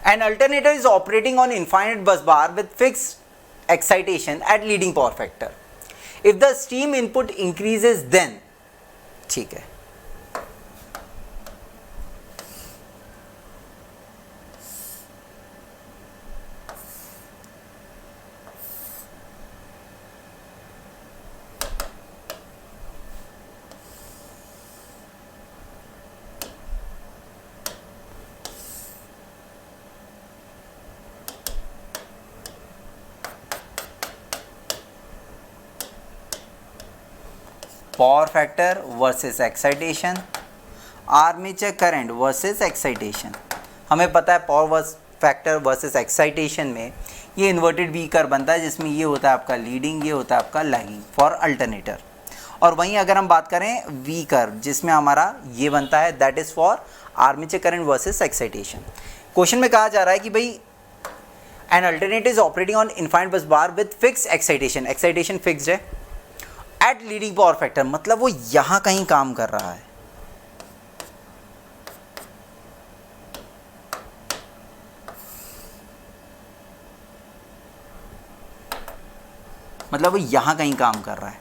An alternator is operating on infinite bus bar with fixed excitation at leading power factor. If the steam input increases then, ठीक है, power factor versus excitation, armature current versus excitation. हमें पता है power factor versus excitation में ये inverted we curve बनता है जिसमें ये होता है आपका लीडिंग, ये होता है आपका लैगिंग फॉर अल्टरनेटर। और वहीं अगर हम बात करें वी कर्व जिसमें हमारा ये बनता है that is for armature current versus excitation. Question में कहा जा रहा है कि भाई an alternator is operating on infinite bus bar with fix excitation, excitation fixed है एट लीडिंग पावर फैक्टर, मतलब वो यहां कहीं काम कर रहा है। मतलब वो यहां कहीं काम कर रहा है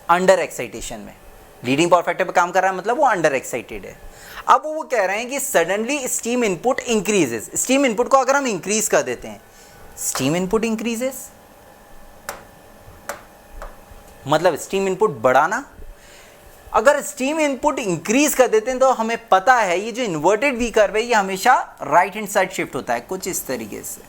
अंडर एक्साइटेशन में, लीडिंग पावर फैक्टर पे काम कर रहा है मतलब वो अंडर एक्साइटेड है। अब वो कह रहे हैं कि suddenly steam input increases, steam input को अगर हम इंक्रीज कर देते हैं, स्टीम इनपुट इंक्रीजेस मतलब स्टीम इनपुट बढ़ाना। अगर स्टीम इनपुट इंक्रीज कर देते हैं तो हमें पता है ये जो इन्वर्टेड वी कर्व है ये हमेशा राइट हैंड साइड शिफ्ट होता है कुछ इस तरीके से,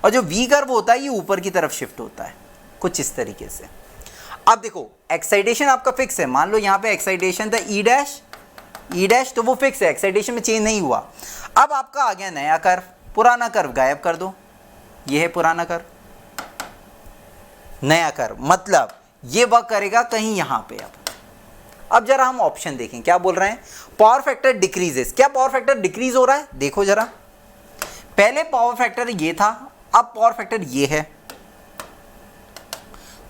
और जो वी कर्व होता है ये ऊपर की तरफ शिफ्ट होता है कुछ इस तरीके से। अब देखो एक्साइटेशन आपका फिक्स है, मान लो यहां पे एक्साइटेशन था ई डैश, तो वो फिक्स है, एक्साइटेशन में चेंज नहीं हुआ। अब आपका आ गया नया कर्व, पुराना कर्व गायब कर दो, ये है पुराना कर्व, नया कर्व, मतलब ये वर्क करेगा कहीं यहां पे। अब जरा हम ऑप्शन देखें क्या बोल रहे हैं, पावर फैक्टर डिक्रीजेस। क्या पावर फैक्टर डिक्रीज हो रहा है, देखो जरा, पहले पावर फैक्टर ये था, अब पावर फैक्टर ये है,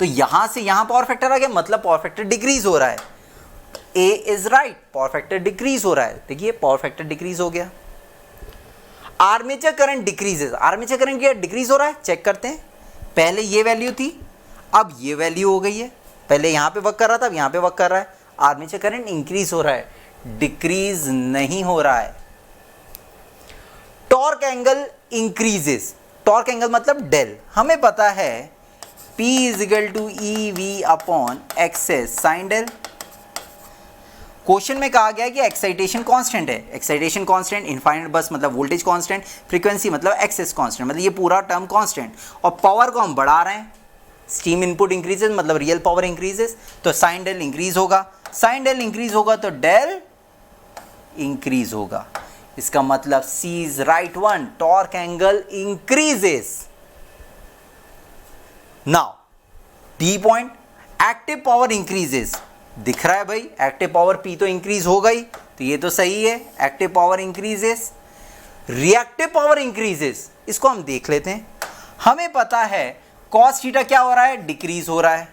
तो यहां से यहां पावर फैक्टर आ गया, मतलब पावर फैक्टर डिक्रीज हो रहा है। A is right, power factor decrease हो रहा है। देखिए पावर फैक्टर डिक्रीज हो गया। Armature current decreases, armature current क्या डिक्रीज हो रहा है, चेक करते हैं। पहले ये वैल्यू थी, अब ये वैल्यू हो गई है, पहले यहां पे वर्क कर रहा था, अब यहां पे वर्क कर रहा है। आर्मेचर करंट इंक्रीज हो रहा है, डिक्रीज नहीं हो रहा है। Torque angle increases, torque angle मतलब डेल, हमें पता है P is equal to E V upon Xs sine del. Question में कहा गया है कि एक्साइटेशन कांस्टेंट है, एक्साइटेशन कांस्टेंट, इनफाइनाइट बस मतलब वोल्टेज कांस्टेंट, फ्रीक्वेंसी मतलब एक्सेस कांस्टेंट, मतलब ये पूरा टर्म कांस्टेंट, और पावर को हम बढ़ा रहे हैं। स्टीम इनपुट इंक्रीजेस मतलब रियल पावर इंक्रीजेस, तो साइन डेल इंक्रीज होगा, साइन डेल इंक्रीज होगा तो डेल इंक्रीज होगा। इसका मतलब C is right one, torque angle increases. Now D point, active power increases, दिख रहा है भाई एक्टिव पावर पी तो इंक्रीज हो गई, तो ये तो सही है, active power increases. Reactive power increases, इसको हम देख लेते हैं। हमें पता है कॉस थीटा क्या हो रहा है, डिक्रीज हो रहा है,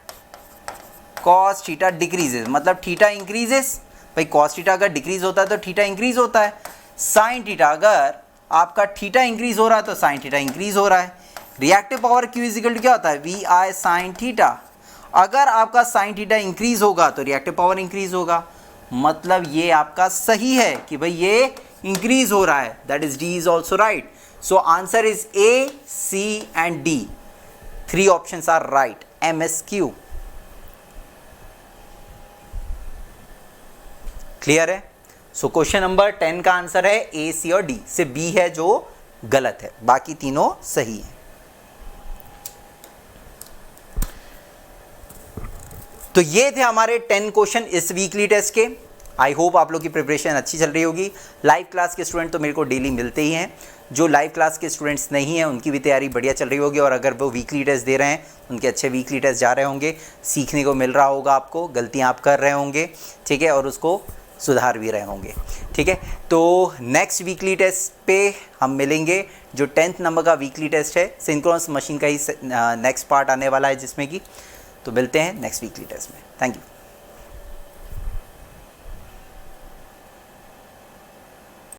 कॉस थीटा डिक्रीजेस मतलब थीटा इंक्रीजेस। भाई कॉस थीटा अगर डिक्रीज होता है तो थीटा इंक्रीज होता है, साइन थीटा अगर आपका थीटा इंक्रीज हो रहा है तो साइन थीटा इंक्रीज हो रहा है। Reactive power Q equal to क्या होता है, वी आई साइन थीटा। अगर आपका साइन थीटा इंक्रीज होगा तो रिएक्टिव पावर इंक्रीज होगा, मतलब ये आपका सही है कि भाई ये इंक्रीज हो रहा है, that is D is also right. So answer is A, C and D, 3 options are right, MSQ। Clear है? सो क्वेश्चन नंबर 10 का आंसर है ए, सी और डी, से बी है जो गलत है, बाकी तीनों सही है। तो ये थे हमारे 10 क्वेश्चन इस वीकली टेस्ट के। आई होप आप लोग की प्रिपरेशन अच्छी चल रही होगी। लाइव क्लास के स्टूडेंट तो मेरे को डेली मिलते ही हैं, जो लाइव क्लास के स्टूडेंट्स नहीं हैं उनकी भी तैयारी बढ़िया चल रही होगी, और अगर वो वीकली टेस्ट दे रहे हैं उनके अच्छे वीकली टेस्ट जा रहे होंगे, सीखने को मिल रहा होगा आपको, गलतियाँ आप कर रहे होंगे, ठीक है, और उसको सुधार भी रहे होंगे, ठीक है। तो नेक्स्ट वीकली टेस्ट पे हम मिलेंगे, जो 10th नंबर का वीकली टेस्ट है, सिंक्रोनस मशीन का ही नेक्स्ट पार्ट आने वाला है जिसमें कि, तो मिलते हैं नेक्स्ट वीकली टेस्ट में। Thank you.